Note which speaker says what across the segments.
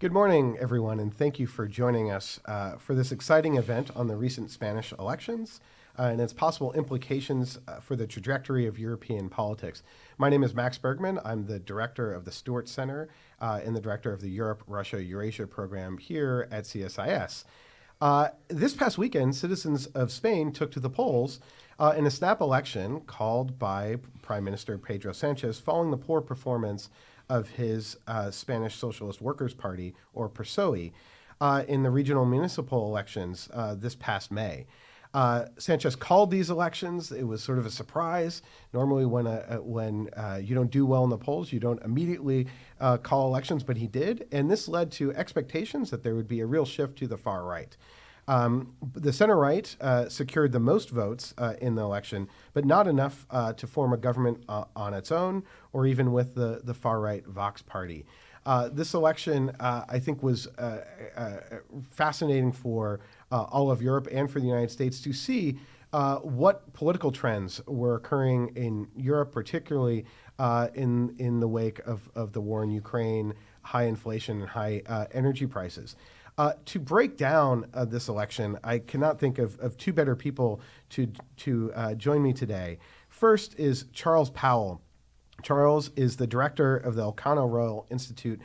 Speaker 1: Good morning, everyone, and thank you for joining us for this exciting event on the recent Spanish elections and its possible implications for the trajectory of European politics. My name is Max Bergmann. I'm the director of the Stuart Center and the director of the Europe, Eurasia Program here at CSIS. This past weekend, citizens of Spain took to the polls in a snap election called by Prime Minister Pedro Sanchez following the poor performance of his Spanish Socialist Workers' Party, or PSOE, in the regional municipal elections this past May. Sanchez called these elections. It was sort of a surprise. Normally when you don't do well in the polls, you don't immediately call elections, but he did. And this led to expectations that there would be a real shift to the far right. The center-right secured the most votes in the election, but not enough to form a government on its own or even with the far-right Vox party. This election, I think, was fascinating for all of Europe and for the United States to see what political trends were occurring in Europe, particularly in the wake of the war in Ukraine, high inflation, and high energy prices. To break down this election, I cannot think of two better people to join me today. First is Charles Powell. Charles is the director of the Elcano Royal Institute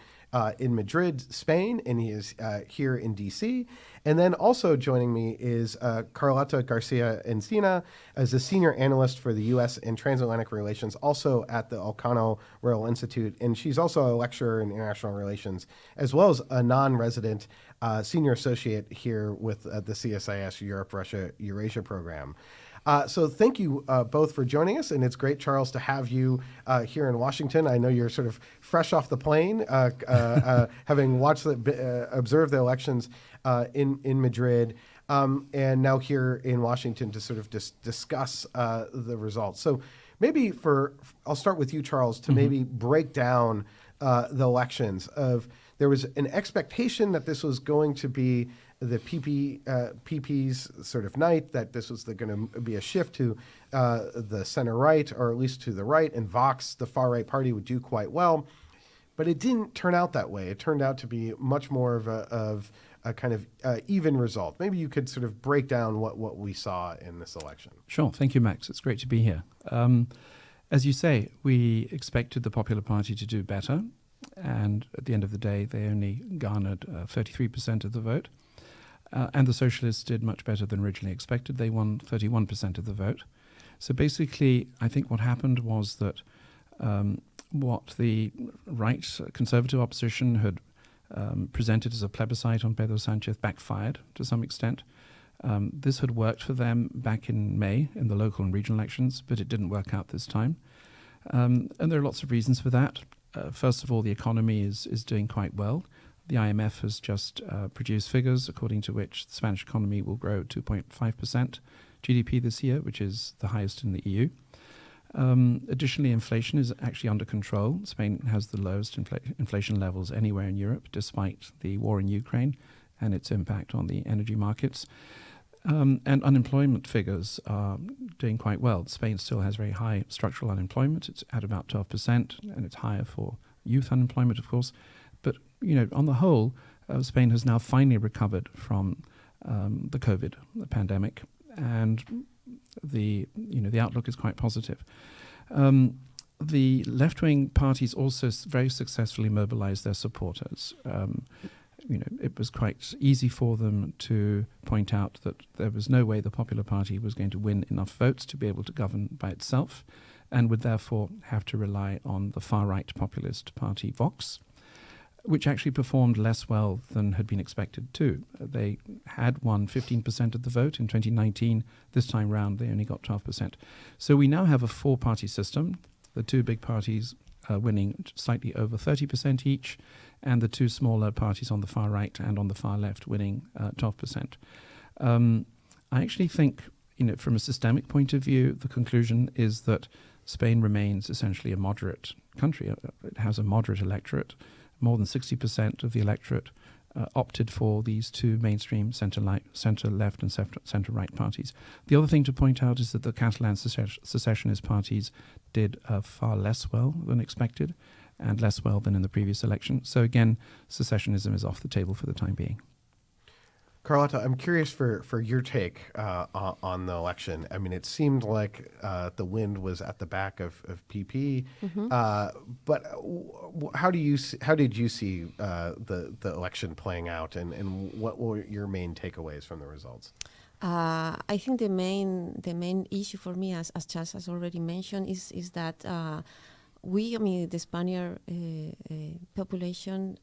Speaker 1: in Madrid, Spain, and he is here in D.C. And then also joining me is Carlota García Encina as a senior analyst for the U.S. and Transatlantic relations, also at the Elcano Royal Institute. And she's also a lecturer in international relations, as well as a non-resident senior associate here with the CSIS Europe, Eurasia Program. So thank you both for joining us, and it's great, Charles, to have you here in Washington. I know you're sort of fresh off the plane, having observed the elections in Madrid, and now here in Washington to sort of discuss the results. So maybe I'll start with you, Charles, to maybe break down the elections. There was an expectation that this was going to be the PP's sort of night, that this was going to be a shift to the center-right, or at least to the right, and Vox, the far-right party, would do quite well. But it didn't turn out that way. It turned out to be much more of a kind of even result. Maybe you could sort of break down what we saw in this election.
Speaker 2: Sure. Thank you, Max. It's great to be here. As you say, we expected the Popular Party to do better, and at the end of the day, they only garnered 33% of the vote. And the Socialists did much better than originally expected. They won 31% of the vote. So basically, I think what happened was that what the right conservative opposition had presented as a plebiscite on Pedro Sanchez backfired to some extent. This had worked for them back in May in the local and regional elections, but it didn't work out this time. And there are lots of reasons for that. First of all, the economy is doing quite well. The IMF has just produced figures according to which the Spanish economy will grow 2.5% GDP this year, which is the highest in the EU. Additionally, inflation is actually under control. Spain has the lowest inflation levels anywhere in Europe, despite the war in Ukraine and its impact on the energy markets. And unemployment figures are doing quite well. Spain still has very high structural unemployment. It's at about 12%, and it's higher for youth unemployment, of course. But on the whole, Spain has now finally recovered from the COVID pandemic, and the outlook is quite positive. The left-wing parties also very successfully mobilized their supporters. It was quite easy for them to point out that there was no way the Popular Party was going to win enough votes to be able to govern by itself, and would therefore have to rely on the far-right populist party Vox, which actually performed less well than had been expected too. They had won 15% of the vote in 2019. This time round, they only got 12%. So we now have a four-party system, the two big parties winning slightly over 30% each, and the two smaller parties on the far right and on the far left winning 12%. I actually think, from a systemic point of view, the conclusion is that Spain remains essentially a moderate country. It has a moderate electorate. More than 60% of the electorate opted for these two mainstream centre-left and centre-right parties. The other thing to point out is that the Catalan secessionist parties did far less well than expected. and less well than in the previous election. So again, secessionism is off the table for the time being.
Speaker 1: Carlota, I'm curious for your take on the election. I mean, it seemed like the wind was at the back of PP, but how did you see the election playing out, and what were your main takeaways from the results?
Speaker 3: I think the main issue for me, as Charles has already mentioned, is that the Spaniard population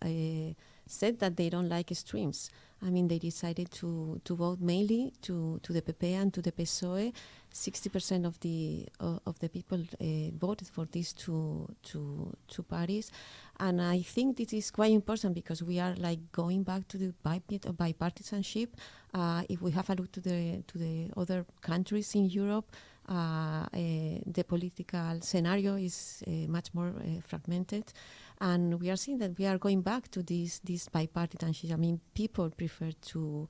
Speaker 3: said that they don't like extremes. I mean, they decided to vote mainly to the PP and to the PSOE. 60% of the people voted for these two parties, and I think this is quite important because we are like going back to the bipartisanship. If we have a look to the other countries in Europe, the political scenario is much more fragmented. And we are seeing that we are going back to this bipartisanship. I mean, people prefer to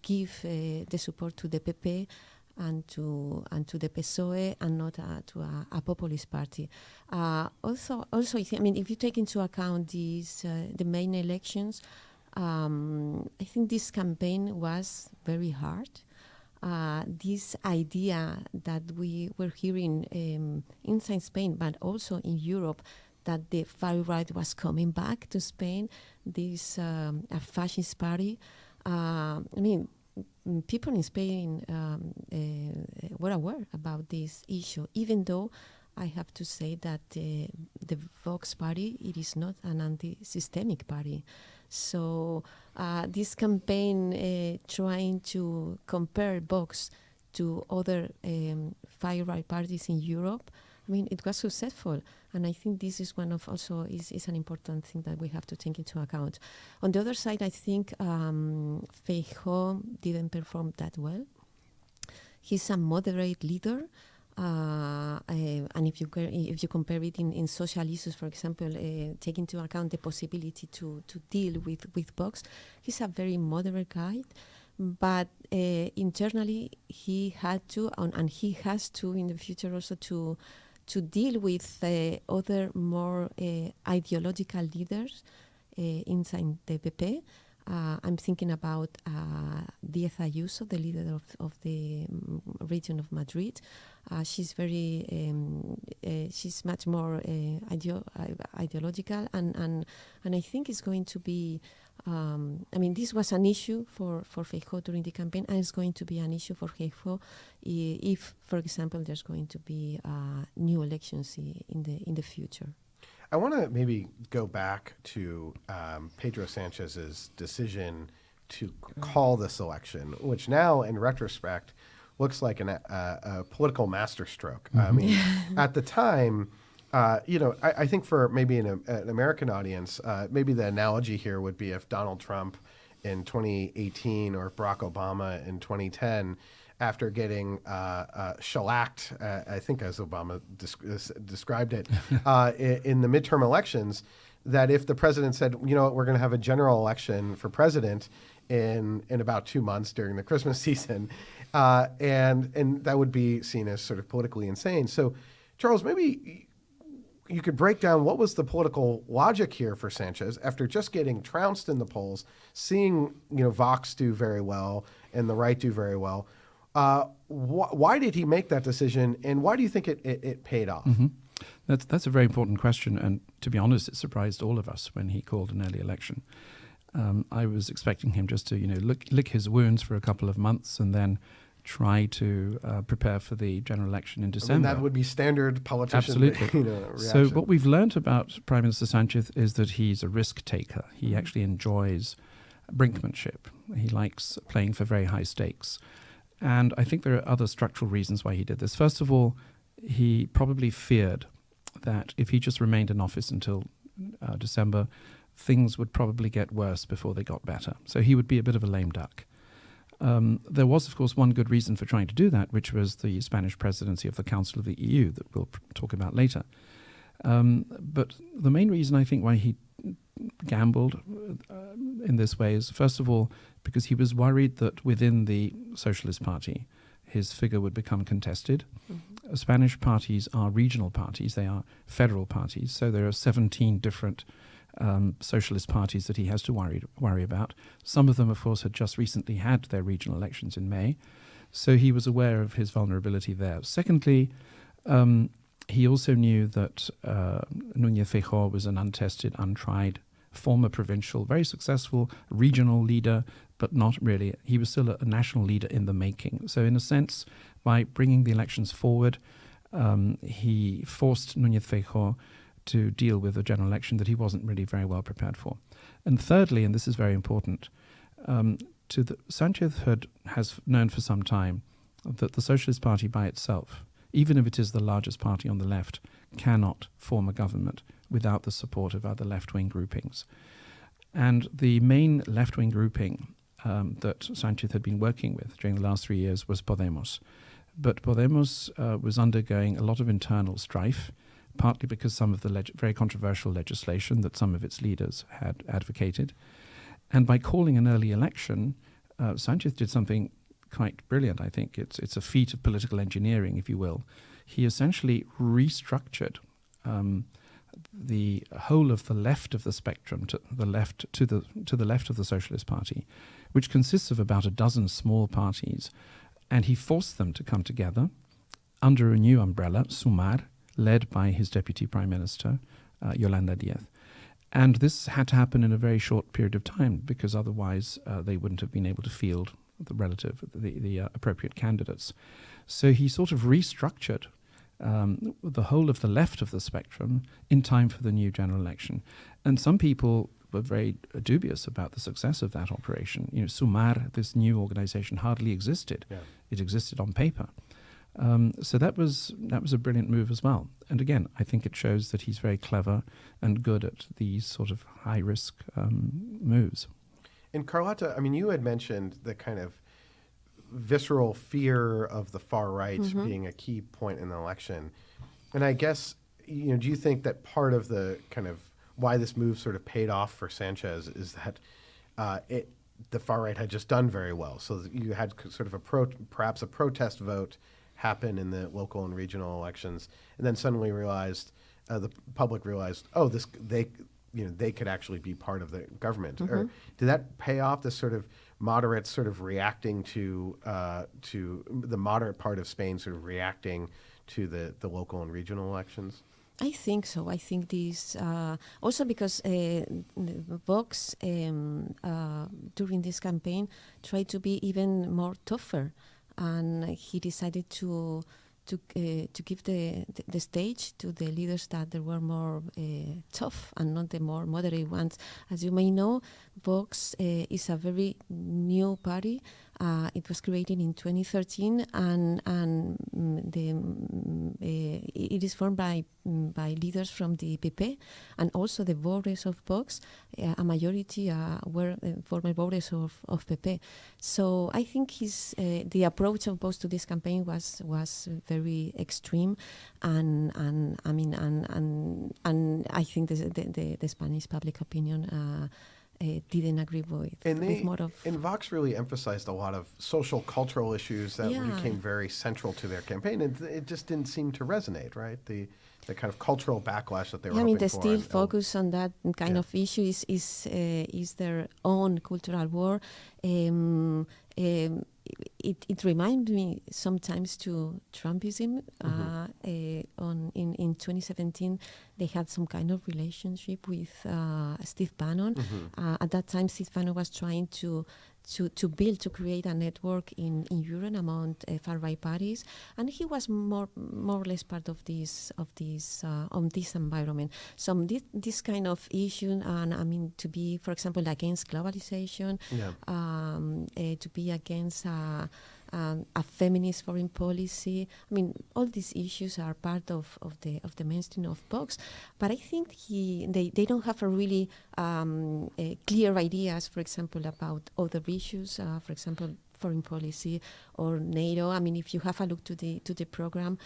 Speaker 3: give the support to the PP and to the PSOE and not to a populist party. Also, if you take into account these the main elections, I think this campaign was very hard. This idea that we were hearing inside Spain, but also in Europe, that the far right was coming back to Spain, this a fascist party. People in Spain were aware about this issue, even though I have to say that the Vox party, it is not an anti-systemic party. So this campaign trying to compare Vox to other far-right parties in Europe, I mean, it was successful. And I think this is one of also is an important thing that we have to take into account. On the other side, I think Feijóo didn't perform that well. He's a moderate leader. And if you compare it in social issues, for example, take into account the possibility to deal with Vox, he's a very moderate guy. But internally, he had to, and he has to in the future also to deal with other more ideological leaders inside the PP. I'm thinking about Díaz Ayuso, the leader of the region of Madrid. She's much more ideological, and I think it's going to be. This was an issue for Feijóo during the campaign, and it's going to be an issue for Feijóo if, for example, there's going to be new elections in the future.
Speaker 1: I want to maybe go back to Pedro Sanchez's decision to call this election, which now, in retrospect, looks like a political masterstroke. I mean, at the time, I think for maybe an American audience, maybe the analogy here would be if Donald Trump in 2018 or Barack Obama in 2010, after getting shellacked, I think as Obama described it, in the midterm elections, that if the president said, you know what, we're going to have a general election for president in about 2 months during the Christmas season, and that would be seen as sort of politically insane. So, Charles, maybe you could break down what was the political logic here for Sanchez after just getting trounced in the polls, seeing Vox do very well and the right do very well. Why did he make that decision, and why do you think it paid off?
Speaker 2: Mm-hmm. That's a very important question, and to be honest, it surprised all of us when he called an early election. I was expecting him just to lick his wounds for a couple of months and then try to prepare for the general election in December.
Speaker 1: That would be standard politician.
Speaker 2: Absolutely.
Speaker 1: Reaction.
Speaker 2: So what we've learned about Prime Minister Sanchez is that he's a risk taker. He actually enjoys brinkmanship. He likes playing for very high stakes. And I think there are other structural reasons why he did this. First of all, he probably feared that if he just remained in office until December, things would probably get worse before they got better. So he would be a bit of a lame duck. There was, of course, one good reason for trying to do that, which was the Spanish presidency of the Council of the EU that we'll talk about later. But the main reason, I think, why he gambled in this way is, first of all, because he was worried that within the Socialist Party, his figure would become contested. Spanish parties are regional parties. They are federal parties. So there are 17 different socialist parties that he has to worry about. Some of them, of course, had just recently had their regional elections in May. So he was aware of his vulnerability there. Secondly, he also knew that Núñez Feijóo was an untested, untried, former provincial, very successful regional leader, but not really. He was still a national leader in the making. So in a sense, by bringing the elections forward, he forced Núñez Feijóo to deal with a general election that he wasn't really very well prepared for. And thirdly, and this is very important, Sanchez has known for some time that the Socialist Party by itself, even if it is the largest party on the left, cannot form a government without the support of other left-wing groupings. And the main left-wing grouping that Sanchez had been working with during the last 3 years was Podemos. But Podemos was undergoing a lot of internal strife, partly because some of the very controversial legislation that some of its leaders had advocated. And by calling an early election, Sanchez did something quite brilliant, I think. It's a feat of political engineering, if you will. He essentially restructured the whole of the left of the spectrum to the left of the Socialist Party, which consists of about a dozen small parties, and he forced them to come together under a new umbrella, Sumar, led by his deputy prime minister, Yolanda Díaz. And this had to happen in a very short period of time, because otherwise they wouldn't have been able to field the appropriate candidates. So he sort of restructured the whole of the left of the spectrum in time for the new general election. And some people were very dubious about the success of that operation. You know, Sumar, this new organization, hardly existed. Yeah. It existed on paper. So that was a brilliant move as well. And again, I think it shows that he's very clever and good at these sort of high-risk moves.
Speaker 1: And Carlota, I mean, you had mentioned the kind of visceral fear of the far right being a key point in the election. And I guess, you know, do you think that part of the kind of why this move sort of paid off for Sanchez is that the far right had just done very well? So you had sort of perhaps a protest vote happen in the local and regional elections, and then suddenly realized, the public realized, they could actually be part of the government. Or did that pay off, this sort of moderate sort of reacting to the moderate part of Spain sort of reacting to the local and regional elections?
Speaker 3: I think so. I think this also because Vox during this campaign tried to be even more tougher, and he decided to give the stage to the leaders that they were more tough and not the more moderate ones. As you may know, Vox is a very new party. It was created in 2013, and it is formed by leaders from the PP and also the voters of Vox. A majority were former voters of PP. So I think the approach of Vox to this campaign was very extreme, and I think the Spanish public opinion didn't agree with more of...
Speaker 1: And Vox really emphasized a lot of social, cultural issues that became very central to their campaign. And it just didn't seem to resonate, right? The kind of cultural backlash that they were hoping for.
Speaker 3: They still focus on that kind of issue is their own cultural war. It reminds me sometimes to Trumpism. In 2017, they had some kind of relationship with Steve Bannon. At that time, Steve Bannon was trying to create a network in Europe among far-right parties, and he was more or less part of this environment. So this kind of issue, and I mean, to be, for example, against globalization, to be against a feminist foreign policy. I mean, all these issues are part of the mainstream of Vox, but I think they don't have a really clear ideas, for example, about other issues, for example, foreign policy or NATO. I mean, if you have a look to the program,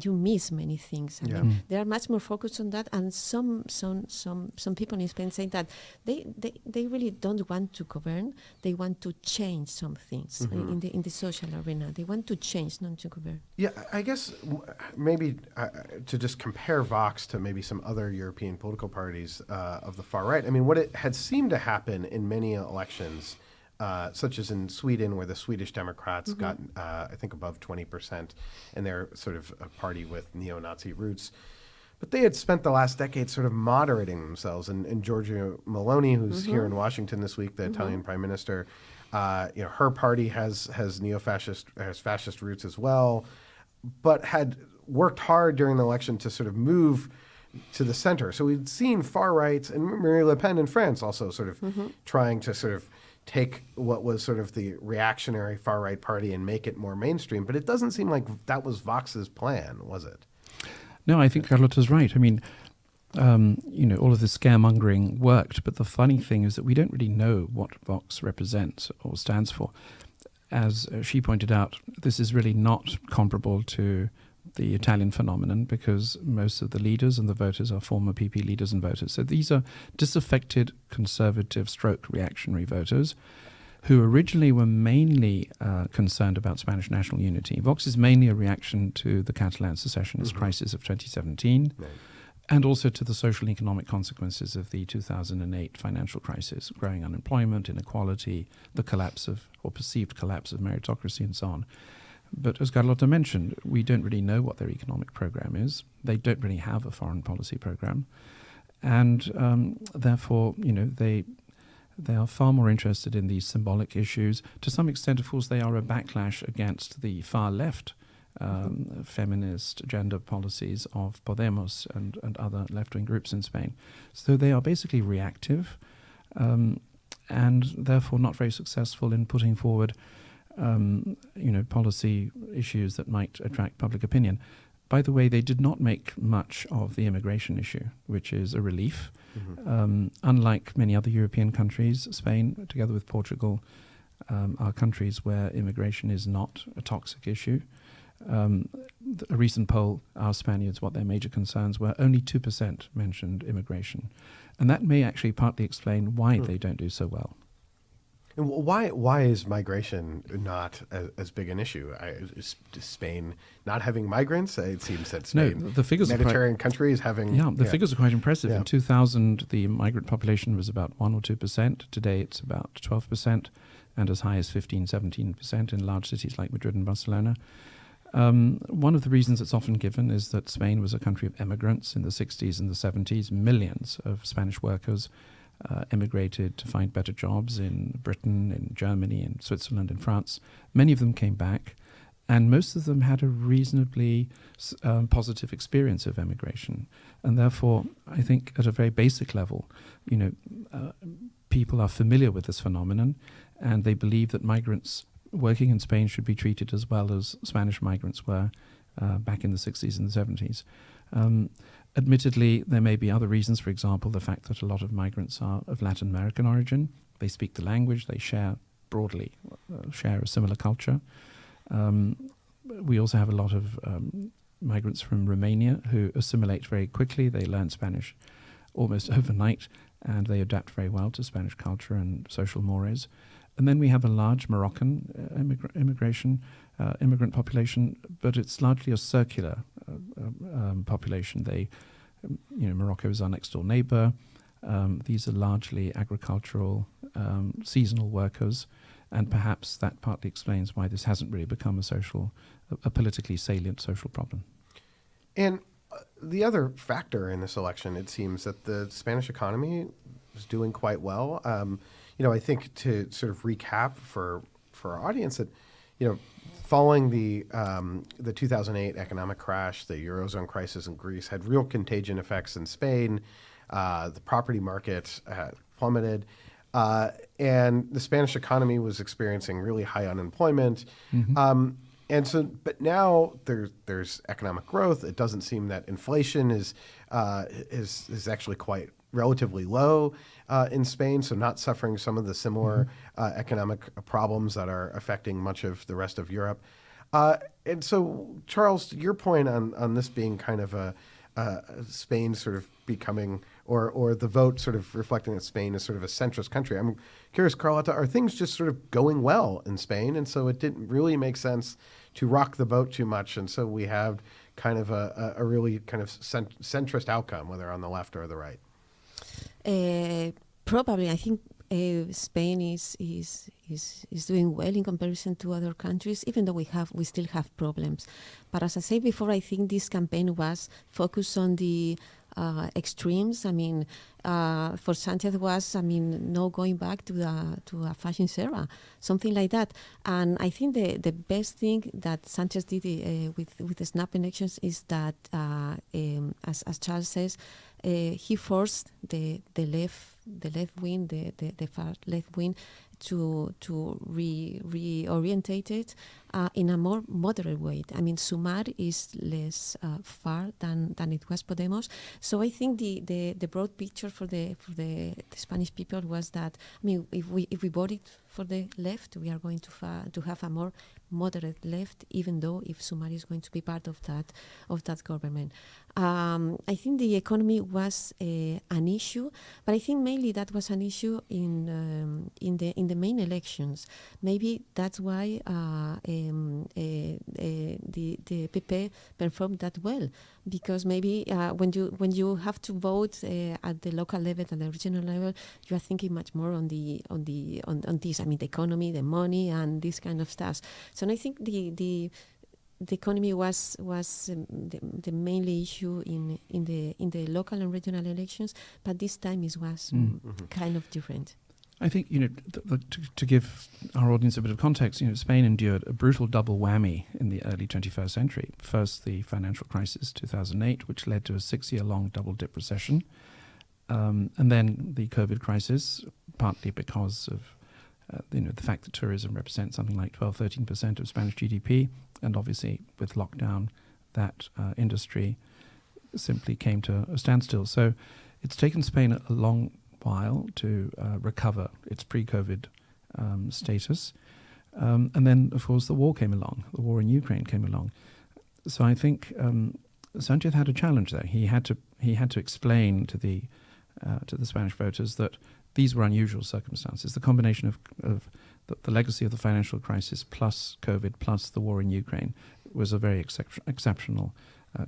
Speaker 3: you miss many things. I mean, they are much more focused on that, and some people in Spain say that they really don't want to govern. They want to change some things in the social arena. They want to change, not to govern.
Speaker 1: Yeah, I guess maybe to just compare Vox to maybe some other European political parties of the far right. I mean, what it had seemed to happen in many elections, such as in Sweden, where the Swedish Democrats got, I think, above 20%, and they're sort of a party with neo-Nazi roots. But they had spent the last decade sort of moderating themselves. And Giorgia Meloni, who's here in Washington this week, the Italian prime minister, her party has fascist roots as well, but had worked hard during the election to sort of move to the center. So we'd seen far right, and Marine Le Pen in France also sort of trying to sort of take what was sort of the reactionary far right party and make it more mainstream. But it doesn't seem like that was Vox's plan, was it?
Speaker 2: No, I think Carlota's right. I mean, all of this scaremongering worked, but the funny thing is that we don't really know what Vox represents or stands for. As she pointed out, this is really not comparable to the Italian phenomenon, because most of the leaders and the voters are former PP leaders and voters. So these are disaffected conservative stroke reactionary voters who originally were mainly concerned about Spanish national unity. Vox is mainly a reaction to the Catalan secessionist crisis of 2017, and also to the social and economic consequences of the 2008 financial crisis, growing unemployment, inequality, the collapse of, or perceived collapse of meritocracy, and so on. But as Carlota mentioned, we don't really know what their economic program is. They don't really have a foreign policy program. And therefore, they are far more interested in these symbolic issues. To some extent, of course, they are a backlash against the far left feminist gender policies of Podemos and other left-wing groups in Spain. So they are basically reactive and therefore not very successful in putting forward policy issues that might attract public opinion. By the way, they did not make much of the immigration issue, which is a relief. Unlike many other European countries, Spain, together with Portugal, are countries where immigration is not a toxic issue. A recent poll asked Spaniards what their major concerns were. Only 2% mentioned immigration. And that may actually partly explain why they don't do so well.
Speaker 1: And why is migration not as big an issue? Is Spain not having migrants? It seems that Spain,
Speaker 2: the figures
Speaker 1: Mediterranean countries having...
Speaker 2: the figures are quite impressive. In 2000, the migrant population was about 1 or 2%. Today, it's about 12%, and as high as 15, 17% in large cities like Madrid and Barcelona. One of the reasons it's often given is that Spain was a country of emigrants in the 60s and the 70s. Millions of Spanish workers emigrated to find better jobs in Britain, in Germany, in Switzerland, in France. Many of them came back, and most of them had a reasonably positive experience of emigration. And therefore, I think at a very basic level, people are familiar with this phenomenon, and they believe that migrants working in Spain should be treated as well as Spanish migrants were back in the 60s and the 70s. Admittedly, there may be other reasons, for example, the fact that a lot of migrants are of Latin American origin. They speak the language, they share a similar culture. We also have a lot of migrants from Romania who assimilate very quickly. They learn Spanish almost overnight, and they adapt very well to Spanish culture and social mores. And then we have a large Moroccan immigrant population, but it's largely a circular population. Morocco is our next door neighbor. These are largely agricultural, seasonal workers, and perhaps that partly explains why this hasn't really become a politically salient social problem.
Speaker 1: And the other factor in this election, it seems that the Spanish economy is doing quite well. I think to sort of recap for our audience that, following the 2008 economic crash, the Eurozone crisis in Greece had real contagion effects in Spain. The property market plummeted. And the Spanish economy was experiencing really high unemployment. But now there's economic growth. It doesn't seem that inflation is is actually quite relatively low in Spain, so not suffering some of the similar economic problems that are affecting much of the rest of Europe. And so, Charles, to your point on this being kind of Spain sort of becoming, or the vote sort of reflecting that Spain is sort of a centrist country. I'm curious, Carlota, are things just sort of going well in Spain, and so it didn't really make sense to rock the boat too much, and so we have kind of a really kind of centrist outcome, whether on the left or the right?
Speaker 3: Probably, I think Spain is doing well in comparison to other countries, even though we still have problems. But as I said before, I think this campaign was focused on the extremes. I mean, for Sanchez was, no going back to a fascist era, something like that. And I think the best thing that Sanchez did with the snap elections is that, as Charles says, he forced the left wing, the far left wing, to reorientate it in a more moderate way. I mean, Sumar is less far than it was Podemos. So I think the broad picture for the Spanish people was that, I mean, if we voted for the left, we are going to have a more moderate left, even though if Sumar is going to be part of that government. I think the economy was an issue, but I think mainly that was an issue in the main elections. Maybe that's why the PP performed that well, because maybe when you have to vote at the local level and the regional level, you are thinking much more on this. I mean, the economy, the money, and this kind of stuff. So I think the economy was the mainly issue in the local and regional elections, but this time it was kind of different.
Speaker 2: I think, to give our audience a bit of context, Spain endured a brutal double whammy in the early 21st century. First, the financial crisis, 2008, which led to a 6-year-long double-dip recession. And then the COVID crisis, partly because of the fact that tourism represents something like 12-13% of Spanish GDP. And obviously, with lockdown, that industry simply came to a standstill. So it's taken Spain a long while to recover its pre-COVID status. And then, of course, the war came along. The war in Ukraine came along. So I think Sanchez had a challenge there. He had to explain to the Spanish voters that these were unusual circumstances. The combination of the legacy of the financial crisis plus COVID plus the war in Ukraine was a very exceptional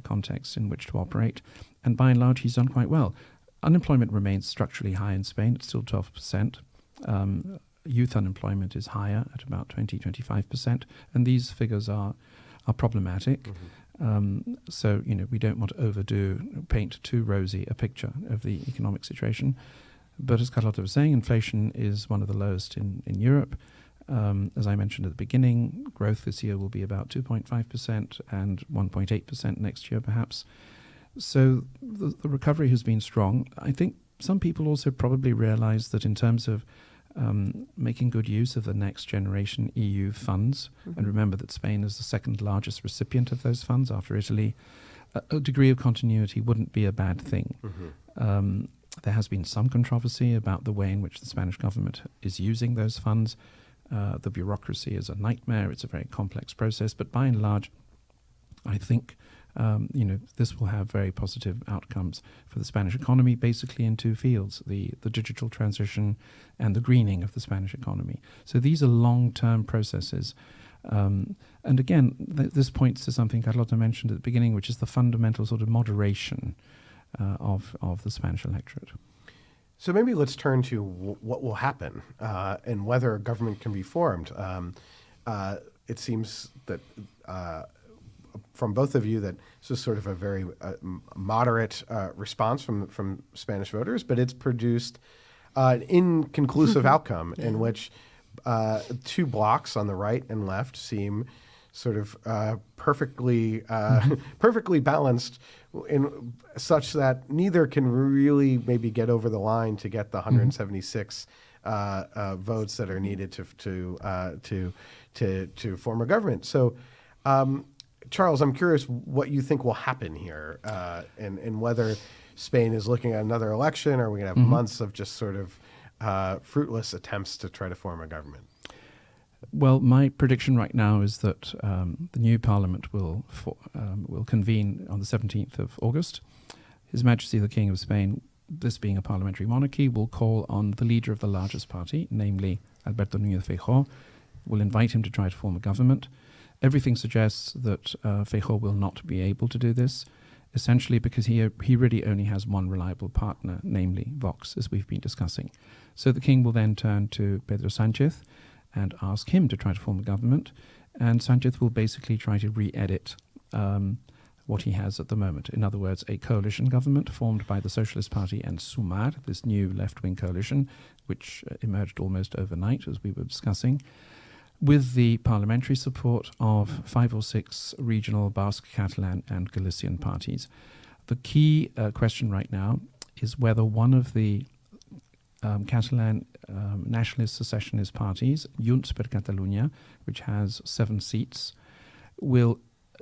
Speaker 2: context in which to operate. And by and large, he's done quite well. Unemployment remains structurally high in Spain. It's still 12%. Youth unemployment is higher at about 20-25%. And these figures are problematic. So, we don't want to paint too rosy a picture of the economic situation. But as Carlota was saying, inflation is one of the lowest in Europe. As I mentioned at the beginning, growth this year will be about 2.5% and 1.8% next year, perhaps. So the recovery has been strong. I think some people also probably realize that in terms of making good use of the next generation EU funds, and remember that Spain is the second largest recipient of those funds after Italy, a degree of continuity wouldn't be a bad thing. There has been some controversy about the way in which the Spanish government is using those funds. The bureaucracy is a nightmare. It's a very complex process. But by and large, I think this will have very positive outcomes for the Spanish economy, basically in two fields, the digital transition and the greening of the Spanish economy. So these are long-term processes. And again, this points to something Carlota mentioned at the beginning, which is the fundamental sort of moderation of the Spanish electorate.
Speaker 1: So maybe let's turn to what will happen and whether a government can be formed. It seems that from both of you that this is sort of a very moderate response from Spanish voters, but it's produced an inconclusive outcome in which two blocs on the right and left seem sort of perfectly balanced in such that neither can really maybe get over the line to get the 176 votes that are needed to form a government. So Charles, I'm curious what you think will happen here, and whether Spain is looking at another election, or we're going to have months of just sort of fruitless attempts to try to form a government.
Speaker 2: Well, my prediction right now is that the new parliament will convene on the 17th of August. His Majesty the King of Spain, this being a parliamentary monarchy, will call on the leader of the largest party, namely Alberto Núñez Feijóo, will invite him to try to form a government. Everything suggests that Feijóo will not be able to do this, essentially because he really only has one reliable partner, namely Vox, as we've been discussing. So the king will then turn to Pedro Sanchez and ask him to try to form a government, and Sanchez will basically try to re-edit what he has at the moment. In other words, a coalition government formed by the Socialist Party and Sumar, this new left-wing coalition, which emerged almost overnight, as we were discussing, with the parliamentary support of 5 or 6 regional Basque, Catalan and Galician parties. The key question right now is whether one of the Catalan nationalist secessionist parties, Junts per Catalunya, which has 7 seats, will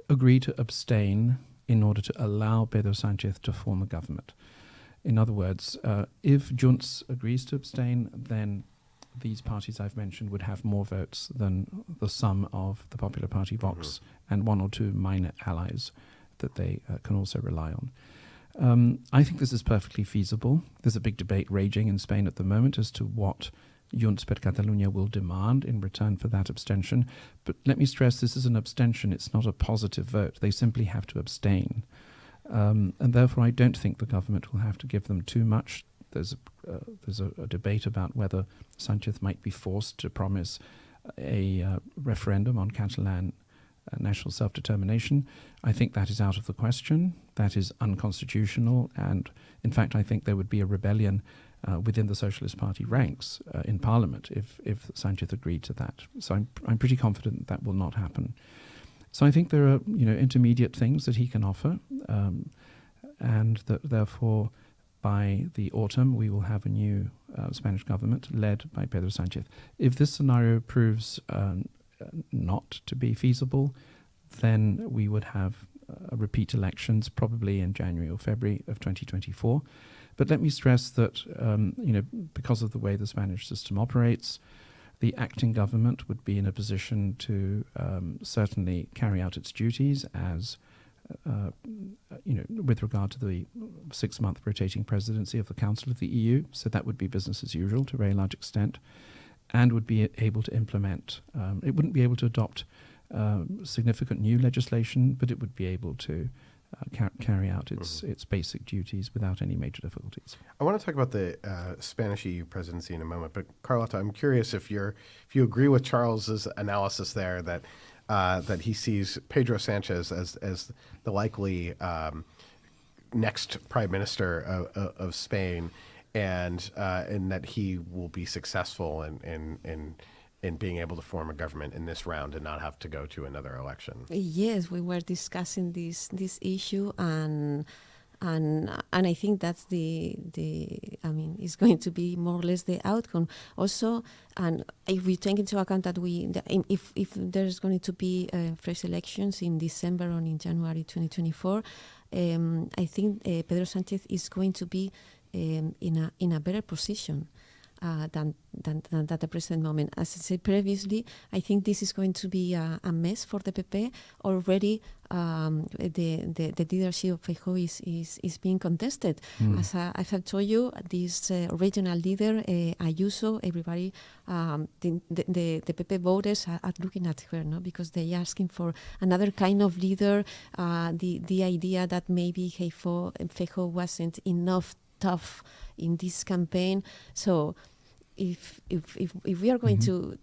Speaker 2: agree to abstain in order to allow Pedro Sanchez to form a government. In other words, if Junts agrees to abstain, then these parties I've mentioned would have more votes than the sum of the Popular Party, Vox, and 1 or 2 minor allies that they can also rely on. I think this is perfectly feasible. There's a big debate raging in Spain at the moment as to what Junts per Catalunya will demand in return for that abstention. But let me stress, this is an abstention. It's not a positive vote. They simply have to abstain. And therefore, I don't think the government will have to give them too much. There's a debate about whether Sanchez might be forced to promise a referendum on Catalan national self-determination. I think that is out of the question. That is unconstitutional. And in fact, I think there would be a rebellion within the Socialist Party ranks in Parliament if Sanchez agreed to that. So I'm pretty confident that will not happen. So I think there are intermediate things that he can offer, and that therefore by the autumn we will have a new Spanish government led by Pedro Sanchez. If this scenario proves not to be feasible, then we would have repeat elections probably in January or February of 2024. But let me stress that, because of the way the Spanish system operates, the acting government would be in a position to certainly carry out its duties as, with regard to the 6-month rotating presidency of the Council of the EU. So that would be business as usual to a very large extent, and would be able to implement. It wouldn't be able to adopt significant new legislation, but it would be able to carry out its basic duties without any major difficulties.
Speaker 1: I want to talk about the Spanish EU presidency in a moment, but Carlota, I'm curious if you agree with Charles's analysis there that he sees Pedro Sanchez as the likely next prime minister of Spain, and that he will be successful in being able to form a government in this round and not have to go to another election.
Speaker 3: Yes, we were discussing this issue, and I think that's it's going to be more or less the outcome. Also, and if we take into account that if there's going to be fresh elections in December or in January 2024, I think Pedro Sanchez is going to be in a better position than at the present moment. As I said previously, I think this is going to be a mess for the PP. Already, the leadership of Feijóo is being contested. As I have told you, this regional leader, Ayuso, everybody, the PP voters are looking at her, no, because they are asking for another kind of leader. The idea that maybe Feijóo wasn't enough tough in this campaign. So if we are going to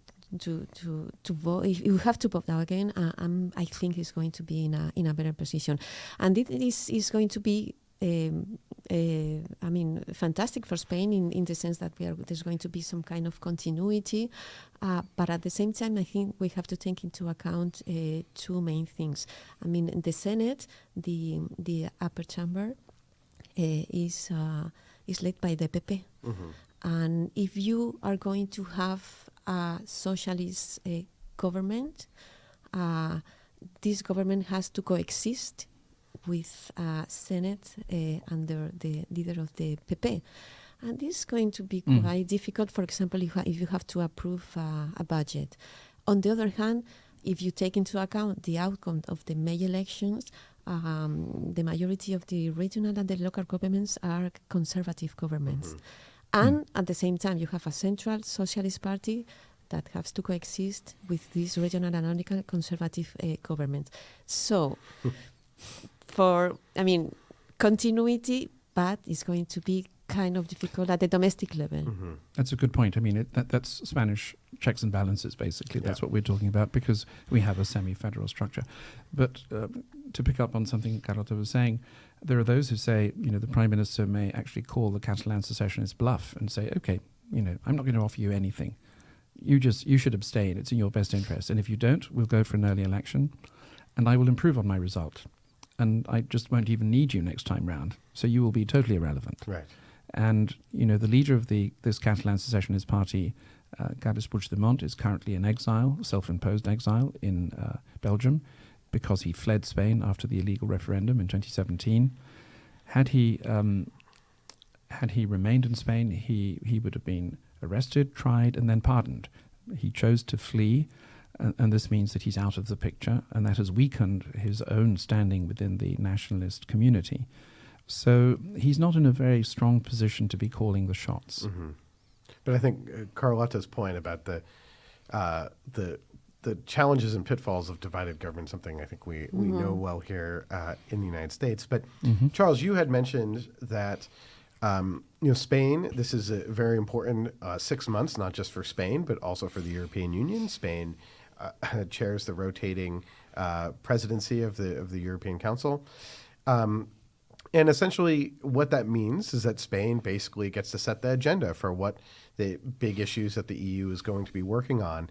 Speaker 3: vote, if you have to vote now again, I think he's going to be in a better position, and it is going to be fantastic for Spain in the sense that there's going to be some kind of continuity, but at the same time I think we have to take into account 2 main things. In the Senate, the upper chamber is led by the PP. And if you are going to have a socialist government, this government has to coexist with Senate under the leader of the PP. And this is going to be quite difficult, for example, if you have to approve a budget. On the other hand, if you take into account the outcome of the May elections, the majority of the regional and the local governments are conservative governments. And at the same time, you have a central socialist party that has to coexist with these regional and local conservative governments. So, continuity, but it's going to be kind of difficult at the domestic level.
Speaker 2: That's a good point. I mean, that's Spanish checks and balances, basically. That's what we're talking about, because we have a semi-federal structure. But to pick up on something Carlota was saying, there are those who say, the Prime Minister may actually call the Catalan secessionist bluff and say, okay, I'm not going to offer you anything. You should abstain. It's in your best interest. And if you don't, we'll go for an early election, and I will improve on my result. And I just won't even need you next time round. So you will be totally irrelevant.
Speaker 1: Right.
Speaker 2: And, the leader of this Catalan secessionist party, Carles Puigdemont, is currently in exile, self-imposed exile in Belgium, because he fled Spain after the illegal referendum in 2017. Had he remained in Spain, he would have been arrested, tried, and then pardoned. He chose to flee, and this means that he's out of the picture, and that has weakened his own standing within the nationalist community. So he's not in a very strong position to be calling the shots.
Speaker 1: But I think Carlota's point about the challenges and pitfalls of divided government, something I think we know well here in the United States. But Charles, you had mentioned that Spain, this is a very important 6 months, not just for Spain, but also for the European Union. Spain chairs the rotating presidency of the European Council. And essentially what that means is that Spain basically gets to set the agenda for what the big issues that the EU is going to be working on.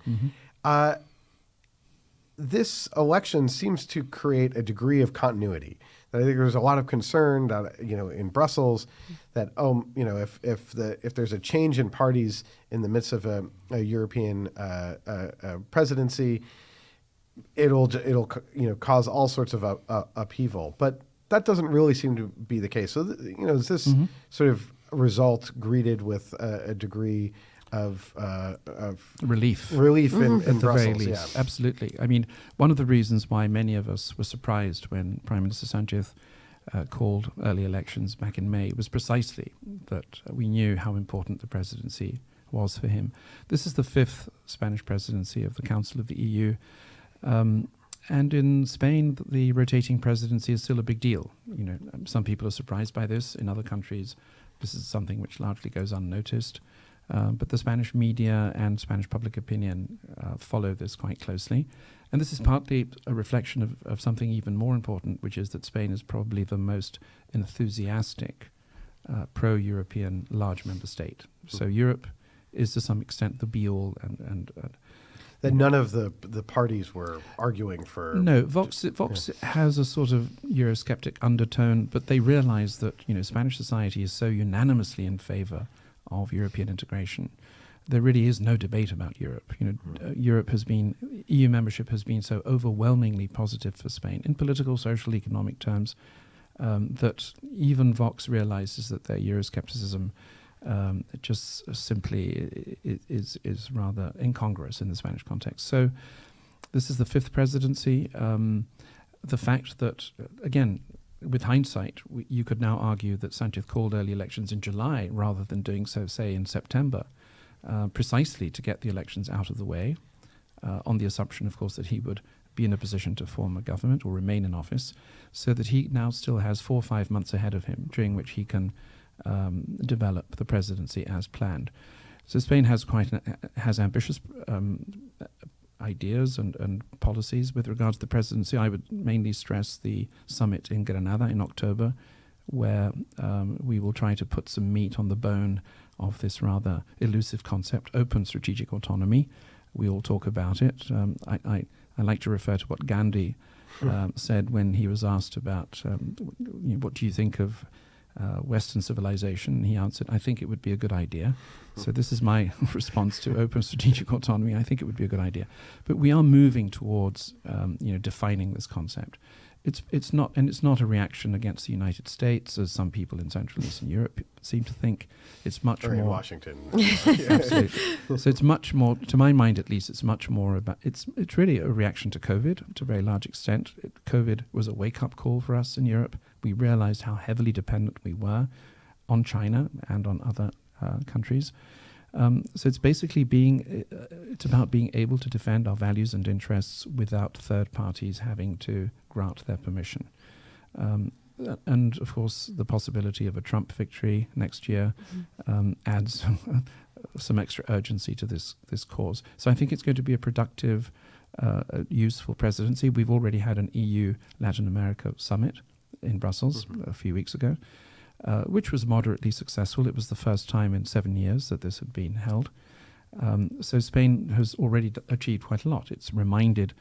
Speaker 1: This election seems to create a degree of continuity. I think there's a lot of concern that, in Brussels that, if there's a change in parties in the midst of a European presidency, it'll cause all sorts of upheaval. But that doesn't really seem to be the case. So, is this sort of result greeted with a degree of
Speaker 2: relief
Speaker 1: in
Speaker 2: at the
Speaker 1: Brussels?
Speaker 2: very least? Yeah. Absolutely. I mean, one of the reasons why many of us were surprised when Prime Minister Sanchez called early elections back in May was precisely that we knew how important the presidency was for him. This is the 5th Spanish presidency of the Council of the EU. And in Spain, the rotating presidency is still a big deal. Some people are surprised by this. In other countries, this is something which largely goes unnoticed. But the Spanish media and Spanish public opinion follow this quite closely. And this is partly a reflection of something even more important, which is that Spain is probably the most enthusiastic pro-European large member state. So Europe is to some extent the be-all and
Speaker 1: that none of the parties were arguing for.
Speaker 2: No, Vox has a sort of Eurosceptic undertone, but they realize that Spanish society is so unanimously in favor of European integration. There really is no debate about Europe. EU membership has been so overwhelmingly positive for Spain in political, social, economic terms that even Vox realizes that their Euroscepticism just simply is rather incongruous in the Spanish context. So this is the 5th presidency. The fact that, again, with hindsight, you could now argue that Sanchez called early elections in July rather than doing so, say, in September, precisely to get the elections out of the way, on the assumption, of course, that he would be in a position to form a government or remain in office, so that he now still has 4 or 5 months ahead of him, during which he can develop the presidency as planned. So Spain has ambitious ideas and policies with regards to the presidency. I would mainly stress the summit in Granada in October, where we will try to put some meat on the bone of this rather elusive concept, open strategic autonomy. We all talk about it. I like to refer to what Gandhi said when he was asked about what do you think of Western civilization? He answered, I think it would be a good idea. So this is my response to open strategic autonomy. I think it would be a good idea. But we are moving towards defining this concept. It's not a reaction against the United States, as some people in Central and Eastern Europe seem to think. It's much
Speaker 1: or
Speaker 2: more
Speaker 1: in Washington.
Speaker 2: Absolutely. So it's much more, to my mind at least, it's much more about, it's really a reaction to COVID to a very large extent. COVID was a wake-up call for us in Europe. We realized how heavily dependent we were on China and on other countries. So it's basically it's about being able to defend our values and interests without third parties having to grant their permission. And of course, the possibility of a Trump victory next year adds some extra urgency to this cause. So I think it's going to be a productive, useful presidency. We've already had an EU Latin America summit in Brussels a few weeks ago, which was moderately successful. It was the first time in 7 years that this had been held. So Spain has already achieved quite a lot. It's reminded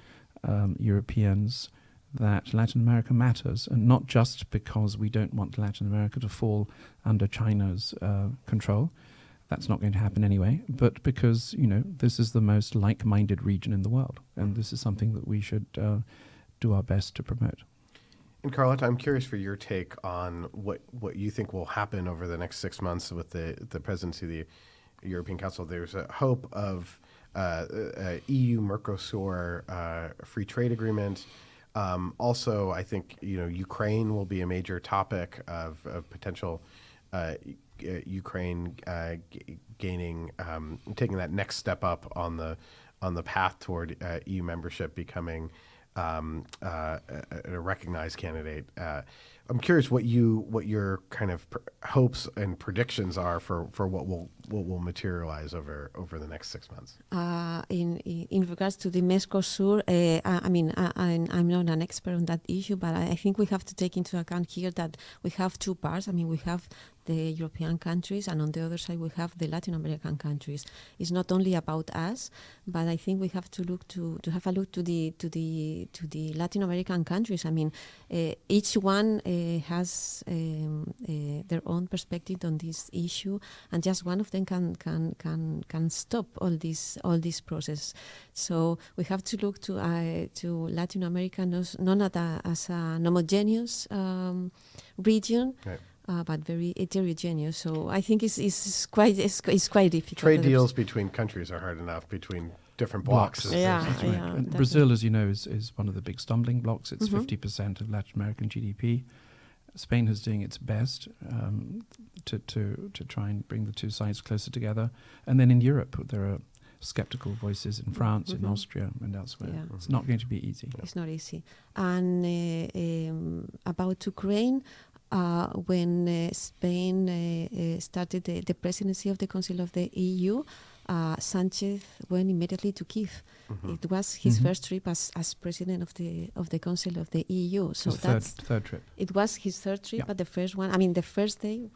Speaker 2: Europeans that Latin America matters, and not just because we don't want Latin America to fall under China's control. That's not going to happen anyway, but because, this is the most like-minded region in the world, and this is something that we should do our best to promote.
Speaker 1: And Carlota, I'm curious for your take on what you think will happen over the next 6 months with the presidency of the European Council. There's a hope of EU-Mercosur free trade agreement. Also, I think Ukraine will be a major topic of potential Ukraine taking that next step up on the path toward EU membership, becoming a recognized candidate. I'm curious what your kind of hopes and predictions are for what will materialize over the next 6 months.
Speaker 3: In regards to the Mercosur, I'm not an expert on that issue, but I think we have to take into account here that we have two parts. We have the European countries, and on the other side we have the Latin American countries. It's not only about us, but I think we have to have a look to the Latin American countries. Each one has their own perspective on this issue, and just one of them can stop all this process. So we have to look to Latin America not as an homogeneous region.
Speaker 1: Right.
Speaker 3: But very heterogeneous. So I think it's quite difficult.
Speaker 1: Trade deals between countries are hard enough, between different blocks.
Speaker 2: That's right. And Brazil, as you know, is one of the big stumbling blocks. It's 50% of Latin American GDP. Spain is doing its best to try and bring the two sides closer together. And then in Europe, there are skeptical voices in France, in Austria, and elsewhere. Yeah. It's not going to be easy.
Speaker 3: It's not easy. And about Ukraine, when Spain started the presidency of the Council of the EU, Sanchez went immediately to Kiev. It was his first trip as president of the Council of the EU. So
Speaker 2: his third trip.
Speaker 3: It was his third trip, but the first one. The first day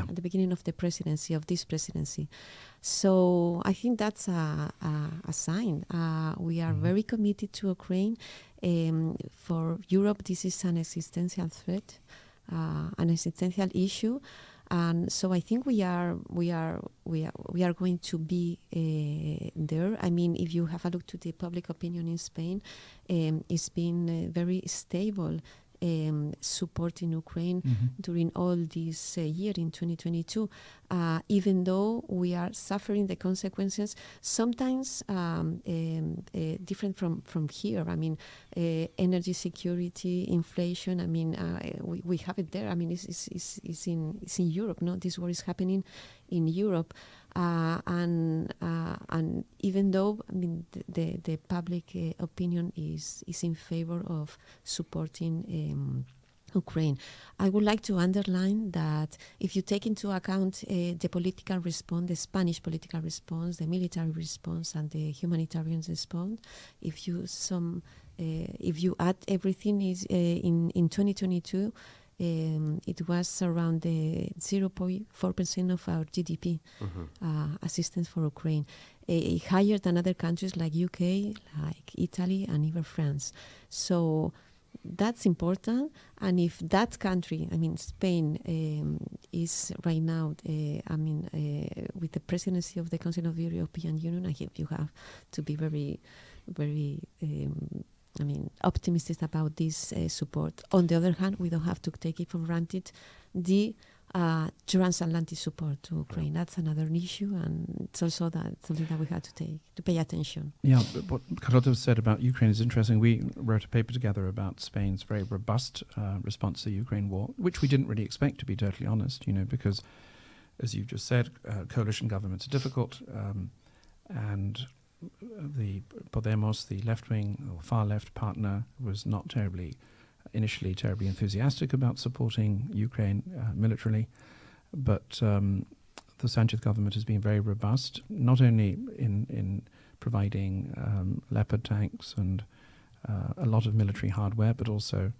Speaker 3: at the beginning of this presidency. So I think that's a sign. We are very committed to Ukraine. For Europe, this is an existential threat. An existential issue, and so I think we are going to be there. If you have a look to the public opinion in Spain, it's been very stable. Supporting Ukraine during all this year in 2022, even though we are suffering the consequences, sometimes different from here. Energy security, inflation. We have it there. It's in Europe. No, this war is happening in Europe. And even though the public opinion is in favor of supporting Ukraine, I would like to underline that if you take into account the political response, the Spanish political response, the military response, and the humanitarian response, if you add everything in 2022. It was around the 0.4% of our GDP assistance for Ukraine, higher than other countries like UK, like Italy, and even France. So that's important. And if that country, I mean Spain, is right now, with the presidency of the Council of the European Union, I think you have to be very, very, optimistic about this support. On the other hand, we don't have to take it for granted. The transatlantic support to Ukraine, that's another issue, and it's also something that we have to pay attention.
Speaker 2: Yeah, but what Carlota said about Ukraine is interesting. We wrote a paper together about Spain's very robust response to the Ukraine war, which we didn't really expect, to be totally honest, because, as you just said, coalition governments are difficult, and the Podemos, the left-wing or far-left partner, was not initially terribly enthusiastic about supporting Ukraine militarily, but the Sanchez government has been very robust, not only in providing Leopard tanks and a lot of military hardware, but also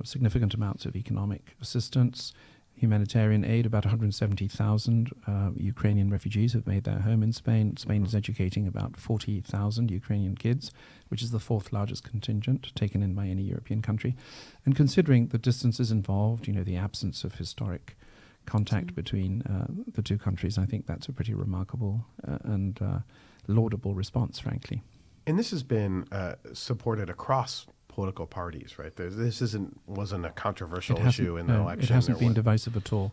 Speaker 2: significant amounts of economic assistance, humanitarian aid. About 170,000 Ukrainian refugees have made their home in Spain. Spain is educating about 40,000 Ukrainian kids, which is the fourth largest contingent taken in by any European country. And considering the distances involved, the absence of historic contact between the two countries, I think that's a pretty remarkable and laudable response, frankly.
Speaker 1: And this has been supported across political parties, right? This wasn't a controversial issue in the election.
Speaker 2: It hasn't been divisive at all.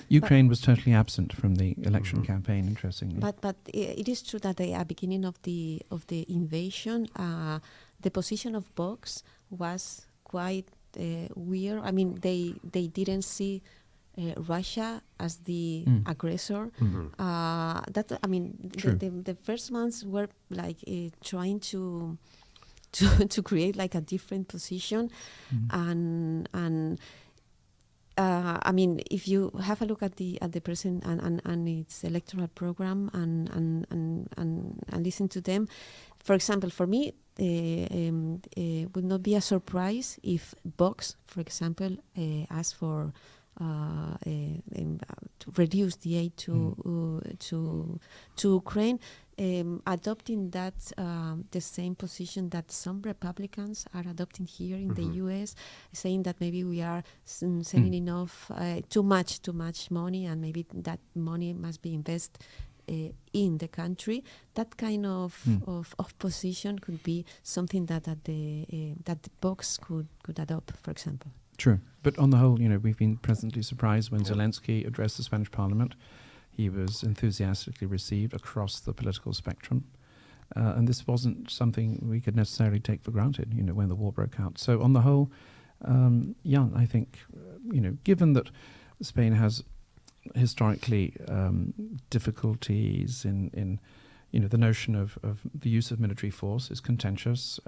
Speaker 2: Ukraine was totally absent from the election campaign, interestingly.
Speaker 3: But it is true that at the beginning of the invasion, the position of Vox was quite weird. I mean, they didn't see Russia as the aggressor. The first months were like trying to create like a different position, and if you have a look at the president and its electoral program and listen to them, for example, for me, would not be a surprise if Vox, for example, asked for to reduce the aid to Ukraine. Adopting that the same position that some Republicans are adopting here in the U.S., saying that maybe we are sending enough, too much money, and maybe that money must be invested in the country. That kind of position could be something that the Vox could adopt, for example.
Speaker 2: True. But on the whole, we've been pleasantly surprised when Zelensky addressed the Spanish Parliament. He was enthusiastically received across the political spectrum. And this wasn't something we could necessarily take for granted, when the war broke out. So on the whole, I think, given that Spain has historically difficulties in the notion of the use of military force is contentious.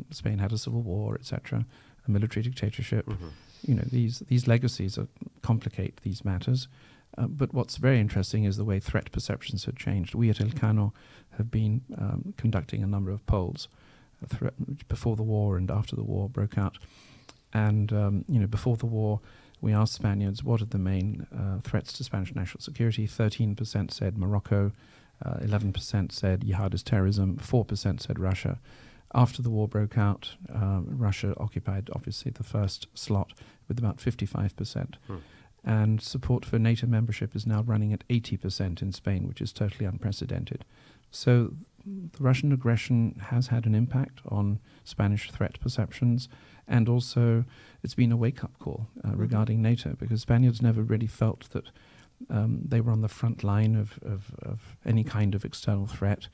Speaker 2: Spain had a civil war, etc., a military dictatorship. These legacies complicate these matters. But what's very interesting is the way threat perceptions have changed. We at Elcano have been conducting a number of polls before the war and after the war broke out. And, before the war, we asked Spaniards what are the main threats to Spanish national security. 13% said Morocco, 11% said jihadist terrorism, 4% said Russia. After the war broke out, Russia occupied, obviously, the first slot with about 55%. And support for NATO membership is now running at 80% in Spain, which is totally unprecedented. So the Russian aggression has had an impact on Spanish threat perceptions, and also it's been a wake-up call regarding NATO, because Spaniards never really felt that they were on the front line of any kind of external threat.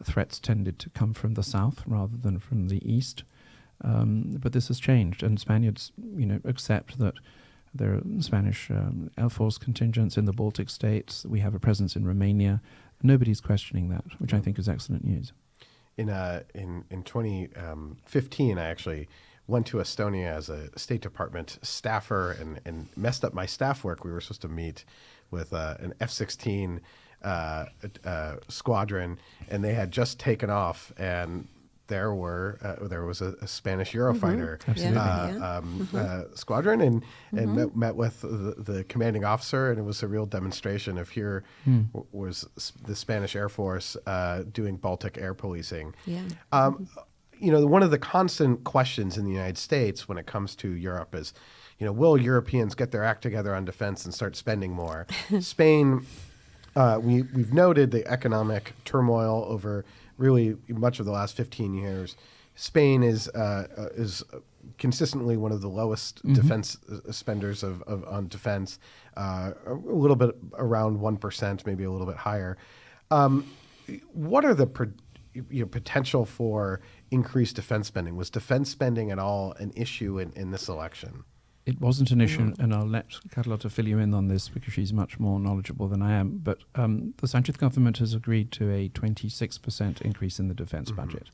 Speaker 2: Threats tended to come from the south rather than from the east. But this has changed, and Spaniards, accept that there are Spanish Air Force contingents in the Baltic states. We have a presence in Romania. Nobody's questioning that, which I think is excellent news.
Speaker 1: In 2015, I actually went to Estonia as a State Department staffer and messed up my staff work. We were supposed to meet with an F-16 squadron, and they had just taken off, and there was a Spanish Eurofighter squadron, and met with the commanding officer, and it was a real demonstration of here was the Spanish Air Force doing Baltic air policing. one of the constant questions in the United States when it comes to Europe is, will Europeans get their act together on defense and start spending more? Spain, we've noted the economic turmoil over really much of the last 15 years. Spain is consistently one of the lowest defense spenders on defense, a little bit around 1%, maybe a little bit higher. What are the potential for increased defense spending? Was defense spending at all an issue in this election?
Speaker 2: It wasn't an issue, and I'll let Carlota fill you in on this because she's much more knowledgeable than I am. But the Sanchez government has agreed to a 26% increase in the defense budget.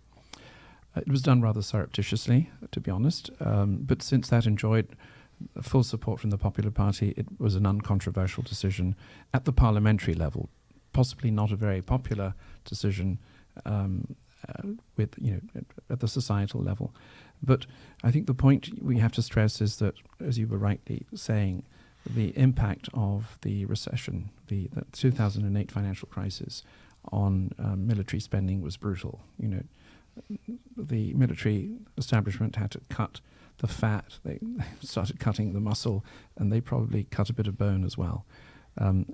Speaker 2: It was done rather surreptitiously, to be honest. But since that enjoyed full support from the Popular Party, it was an uncontroversial decision at the parliamentary level, possibly not a very popular decision at the societal level. But I think the point we have to stress is that, as you were rightly saying, the impact of the recession, the 2008 financial crisis on military spending was brutal. The military establishment had to cut the fat, they started cutting the muscle, and they probably cut a bit of bone as well.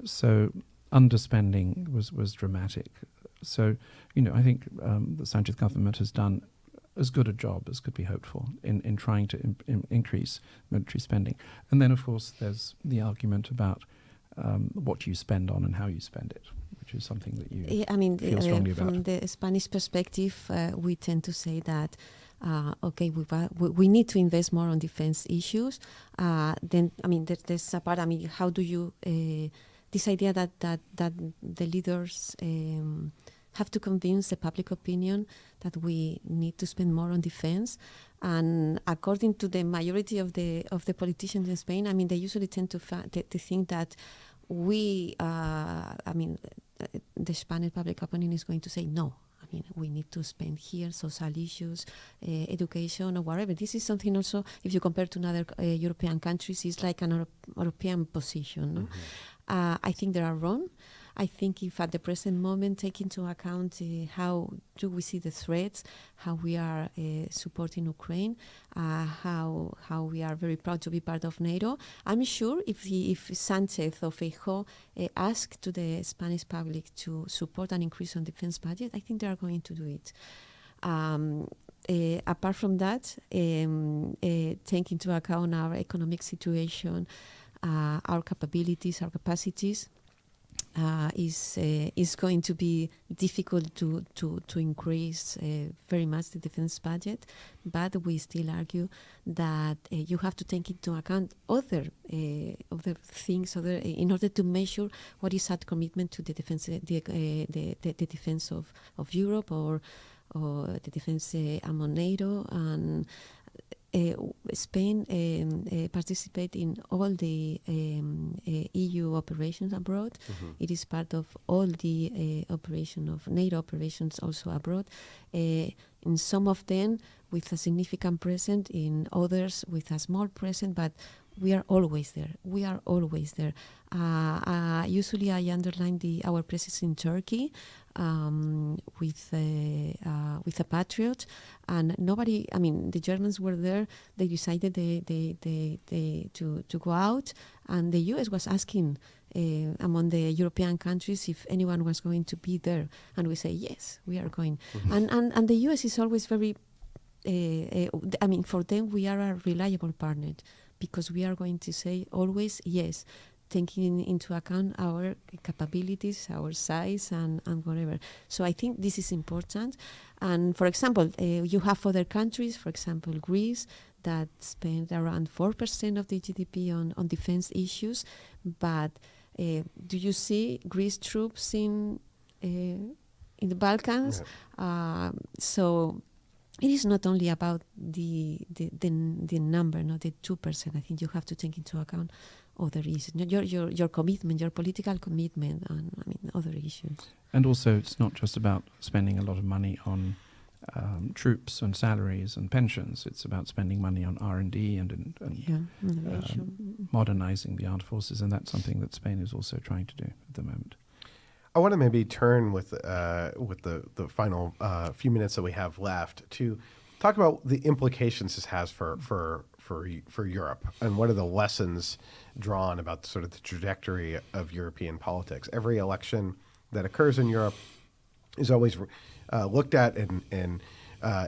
Speaker 2: So underspending was dramatic. So, I think the Sanchez government has done as good a job as could be hoped for in trying to increase military spending. And then, of course, there's the argument about what you spend on and how you spend it, which is something that you feel strongly about.
Speaker 3: From the Spanish perspective, we tend to say that, we need to invest more on defense issues. There's a part, how do you... this idea that the leaders have to convince the public opinion that we need to spend more on defense, and according to the majority of the politicians in Spain, they usually tend to think that the Spanish public opinion is going to say no. We need to spend here social issues, education, or whatever. This is something also, if you compare to other European countries, is like an European position. No? I think they are wrong. I think if at the present moment take into account how do we see the threats, how we are supporting Ukraine, how we are very proud to be part of NATO, I'm sure if Sanchez or Feijóo ask to the Spanish public to support an increase on defense budget, I think they are going to do it. Apart from that, take into account our economic situation, our capabilities, our capacities, is going to be difficult to increase very much the defense budget, but we still argue that you have to take into account other things, in order to measure what is our commitment to the defense, the defense of Europe or the defense among NATO. And Spain participate in all the EU operations abroad. It is part of all the operation of NATO operations also abroad. In some of them with a significant presence, in others with a small presence, but we are always there. We are always there. Usually I underline our presence in Turkey with a Patriot, and nobody, the Germans were there. They decided to go out, and the US was asking among the European countries if anyone was going to be there, and we say yes, we are going. And the US is always very for them we are a reliable partner, because we are going to say always yes, taking into account our capabilities, our size, and whatever. So I think this is important. And for example, you have other countries, for example, Greece, that spend around 4% of the GDP on defense issues. But do you see Greece troops in the Balkans? Yeah. So it is not only about the number, not the 2%. I think you have to take into account other issues, your commitment, your political commitment, and other issues.
Speaker 2: And also, it's not just about spending a lot of money on troops and salaries and pensions. It's about spending money on R&D and modernizing the armed forces, and that's something that Spain is also trying to do at the moment.
Speaker 1: I want to maybe turn with the final few minutes that we have left to talk about the implications this has for Europe, and what are the lessons drawn about sort of the trajectory of European politics. Every election that occurs in Europe is always looked at and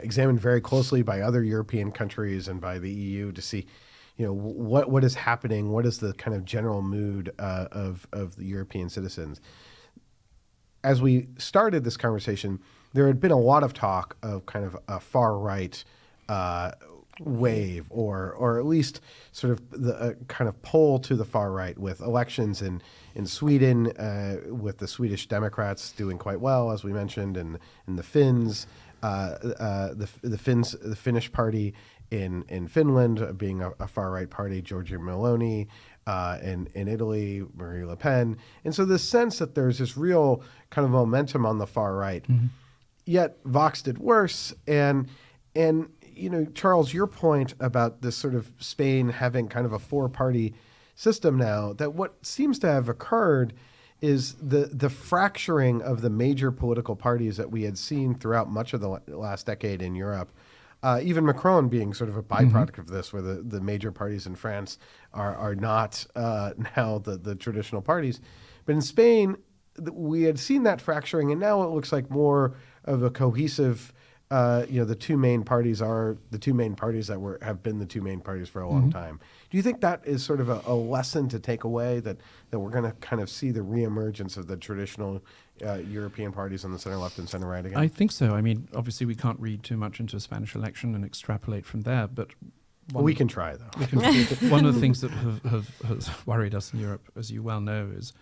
Speaker 1: examined very closely by other European countries and by the EU to see, what is happening, what is the kind of general mood of the European citizens. As we started this conversation, there had been a lot of talk of kind of a far right wave, or at least sort of the kind of pull to the far right, with elections in Sweden, with the Swedish Democrats doing quite well, as we mentioned, and the Finns, the Finnish party in Finland being a far right party, Giorgia Meloni. In Italy, Marine Le Pen. And so the sense that there's this real kind of momentum on the far right. Mm-hmm. Yet Vox did worse. And Charles, your point about this sort of Spain having kind of a four-party system now, that what seems to have occurred is the fracturing of the major political parties that we had seen throughout much of the last decade in Europe. Even Macron being sort of a byproduct of this, where the major parties in France are not now the traditional parties. But in Spain, we had seen that fracturing, and now it looks like more of a cohesive, the two main parties are the two main parties that have been the two main parties for a long time. Do you think that is sort of a lesson to take away, that we're going to kind of see the reemergence of the traditional European parties on the center left and center right again?
Speaker 2: I think so. I mean, obviously we can't read too much into a Spanish election and extrapolate from there, but
Speaker 1: we can try, though.
Speaker 2: One of the things that has worried us in Europe, as you well know, is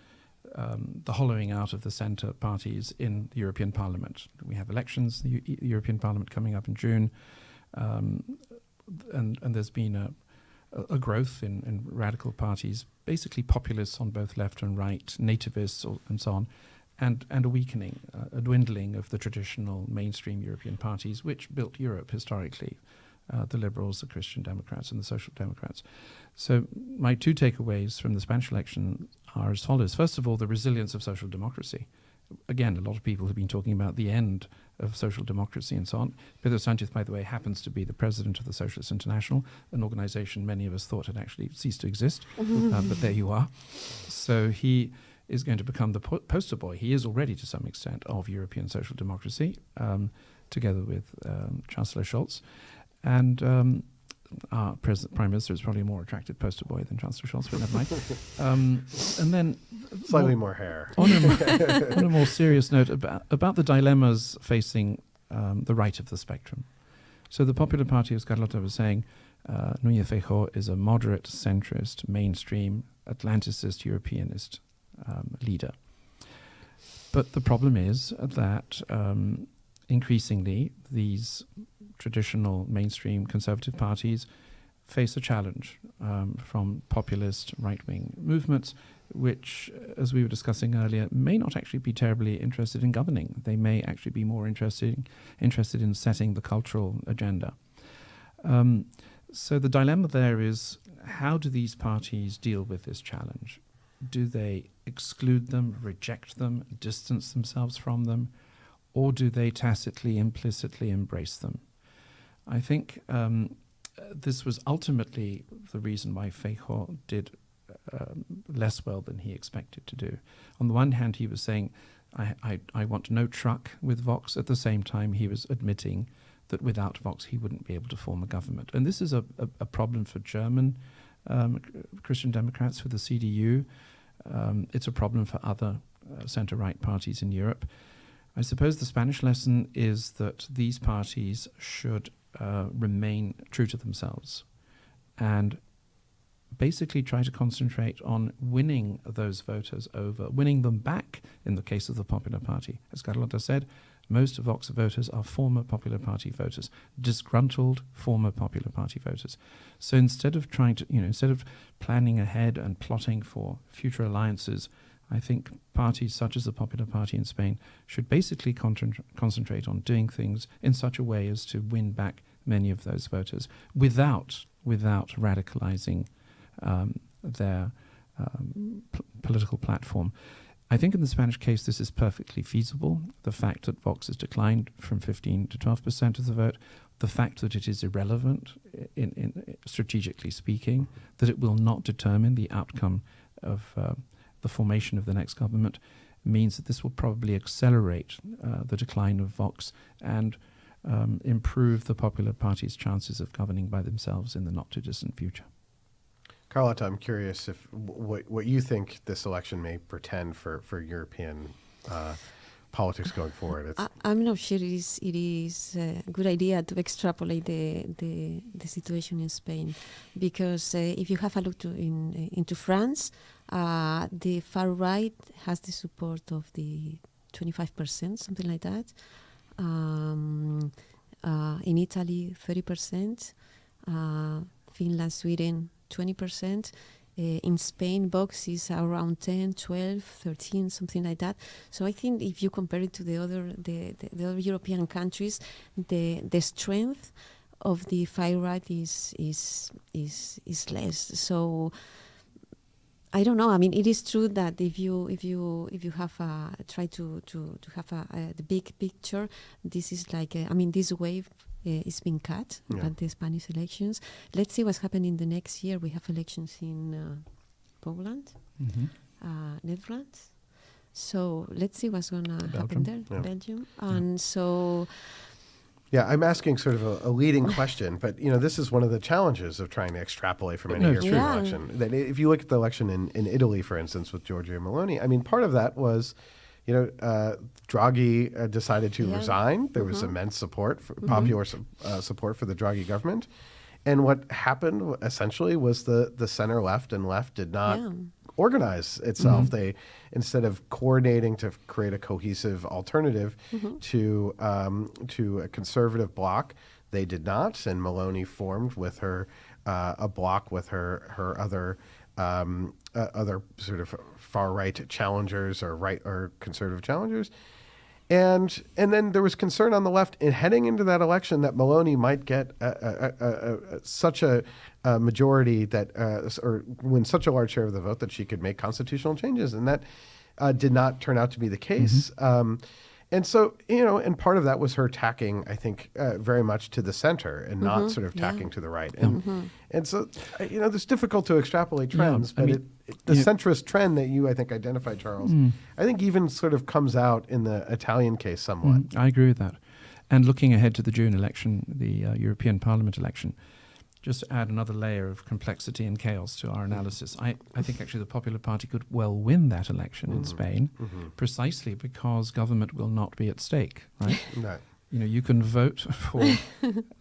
Speaker 2: the hollowing out of the centre parties in the European Parliament. We have elections, the European Parliament coming up in June, and there's been a growth in radical parties, basically populists on both left and right, nativists and so on, and a weakening, a dwindling of the traditional mainstream European parties which built Europe historically, the Liberals, the Christian Democrats, and the Social Democrats. So my two takeaways from the Spanish election are as follows. First of all, the resilience of social democracy. Again, a lot of people have been talking about the end of social democracy and so on. Pedro Sanchez, by the way, happens to be the president of the Socialist International, an organization many of us thought had actually ceased to exist, but there you are. So he is going to become the poster boy. He is already, to some extent, of European social democracy, together with Chancellor Scholz. And our Prime Minister is probably a more attractive poster boy than Chancellor Scholz, but never mind. And then
Speaker 1: slightly more hair.
Speaker 2: On a more serious note, about the dilemmas facing the right of the spectrum. So the Popular Party, as Carlota was saying, Núñez Feijóo is a moderate, centrist, mainstream, Atlanticist, Europeanist leader. But the problem is that increasingly these traditional mainstream conservative parties face a challenge from populist right-wing movements, which, as we were discussing earlier, may not actually be terribly interested in governing. They may actually be more interested in setting the cultural agenda. So the dilemma there is, how do these parties deal with this challenge? Do they exclude them, reject them, distance themselves from them, or do they tacitly, implicitly embrace them? I think this was ultimately the reason why Feijóo did less well than he expected to do. On the one hand, he was saying, I want no truck with Vox. At the same time, he was admitting that without Vox, he wouldn't be able to form a government. And this is a problem for German Christian Democrats, for the CDU. It's a problem for other centre-right parties in Europe. I suppose the Spanish lesson is that these parties should remain true to themselves and basically try to concentrate on winning those voters over, winning them back in the case of the Popular Party. As Carlota said, most Vox voters are former Popular Party voters, disgruntled former Popular Party voters. So instead of trying to, instead of planning ahead and plotting for future alliances, I think parties such as the Popular Party in Spain should basically concentrate on doing things in such a way as to win back many of those voters without radicalizing their political platform. I think in the Spanish case, this is perfectly feasible. The fact that Vox has declined from 15 to 12% of the vote, the fact that it is irrelevant in strategically speaking, that it will not determine the outcome of the formation of the next government, means that this will probably accelerate the decline of Vox and improve the Popular Party's chances of governing by themselves in the not-too-distant future.
Speaker 1: Carlota, I'm curious if what you think this election may portend for European politics going forward.
Speaker 3: I'm not sure it is a good idea to extrapolate the situation in Spain, because if you have a look into France, the far right has the support of the 25%, something like that. In Italy, 30%. Finland, Sweden, 20%. In Spain, Vox is around 10, 12, 13, something like that. So I think if you compare it to the other European countries, the strength of the far right is less. So I don't know. I mean, it is true that if you have try to have the big picture, this is like this wave is being cut at the Spanish elections. Let's see what's happening the next year. We have elections in Poland, Netherlands. So let's see what's going to happen there, Belgium. And so...
Speaker 1: Yeah, I'm asking sort of a leading question, but this is one of the challenges of trying to extrapolate from any European election. That if you look at the election in Italy, for instance, with Giorgia Meloni, part of that was, Draghi decided to resign. There was immense support, popular support for the Draghi government, and what happened essentially was the center left and left did not organize itself. They, instead of coordinating to create a cohesive alternative to a conservative bloc, they did not. And Meloni formed with her a bloc with her other sort of far right challengers or conservative challengers. And then there was concern on the left in heading into that election that Meloni might get such a majority that or win such a large share of the vote that she could make constitutional changes, and that did not turn out to be the case. And so, and part of that was her tacking, I think, very much to the center and not sort of tacking to the right. And so, it's difficult to extrapolate trends, but the centrist trend that you, I think, identified, Charles, I think even sort of comes out in the Italian case somewhat.
Speaker 2: I agree with that. And looking ahead to the June election, the European Parliament election, just to add another layer of complexity and chaos to our analysis, I think actually the Popular Party could well win that election in Spain, precisely because government will not be at stake, right?
Speaker 1: Right.
Speaker 2: You can vote for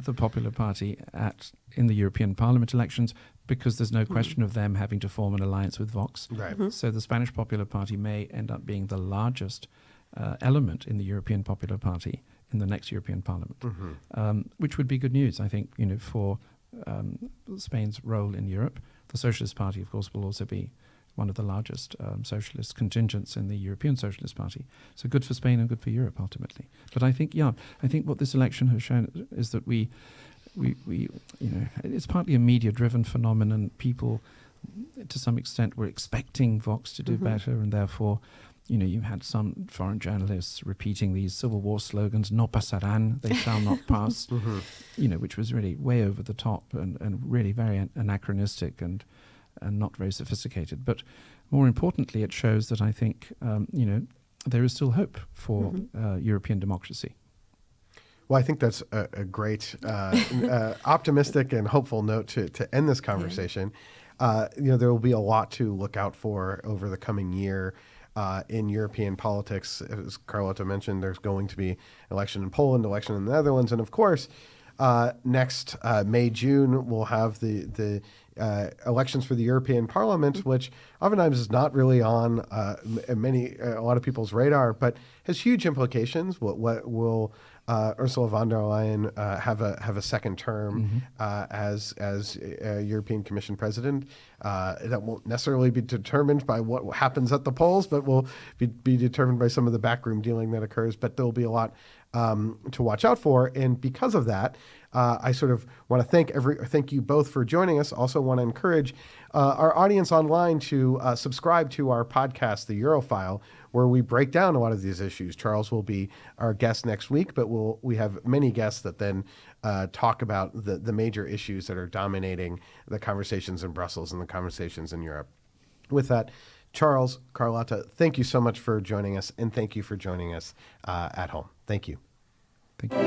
Speaker 2: the Popular Party in the European Parliament elections because there's no question of them having to form an alliance with Vox.
Speaker 1: Right.
Speaker 2: So the Spanish Popular Party may end up being the largest element in the European Popular Party in the next European Parliament, which would be good news, I think, for Spain's role in Europe. The Socialist Party, of course, will also be one of the largest socialist contingents in the European Socialist Party. So good for Spain and good for Europe, ultimately. But I think what this election has shown is that we it's partly a media-driven phenomenon. People, to some extent, were expecting Vox to do better, and therefore, you had some foreign journalists repeating these Civil War slogans, no pasarán, they shall not pass, which was really way over the top and really very anachronistic and not very sophisticated. But more importantly, it shows that I think, there is still hope for European democracy.
Speaker 1: Well, I think that's a great, optimistic and hopeful note to end this conversation. There will be a lot to look out for over the coming year in European politics. As Carlota mentioned, there's going to be an election in Poland, election in the Netherlands, and of course, next May, June, we'll have the elections for the European Parliament, which oftentimes is not really on a lot of people's radar, but has huge implications. What will Ursula von der Leyen have a second term as European Commission president? That won't necessarily be determined by what happens at the polls, but will be determined by some of the backroom dealing that occurs. But there will be a lot to watch out for, and because of that, I sort of want to thank you both for joining us. Also want to encourage our audience online to subscribe to our podcast, The Eurofile, where we break down a lot of these issues. Charles will be our guest next week, but we have many guests that then talk about the major issues that are dominating the conversations in Brussels and the conversations in Europe. With that, Charles, Carlota, thank you so much for joining us, and thank you for joining us at home. Thank you.
Speaker 2: Thank you.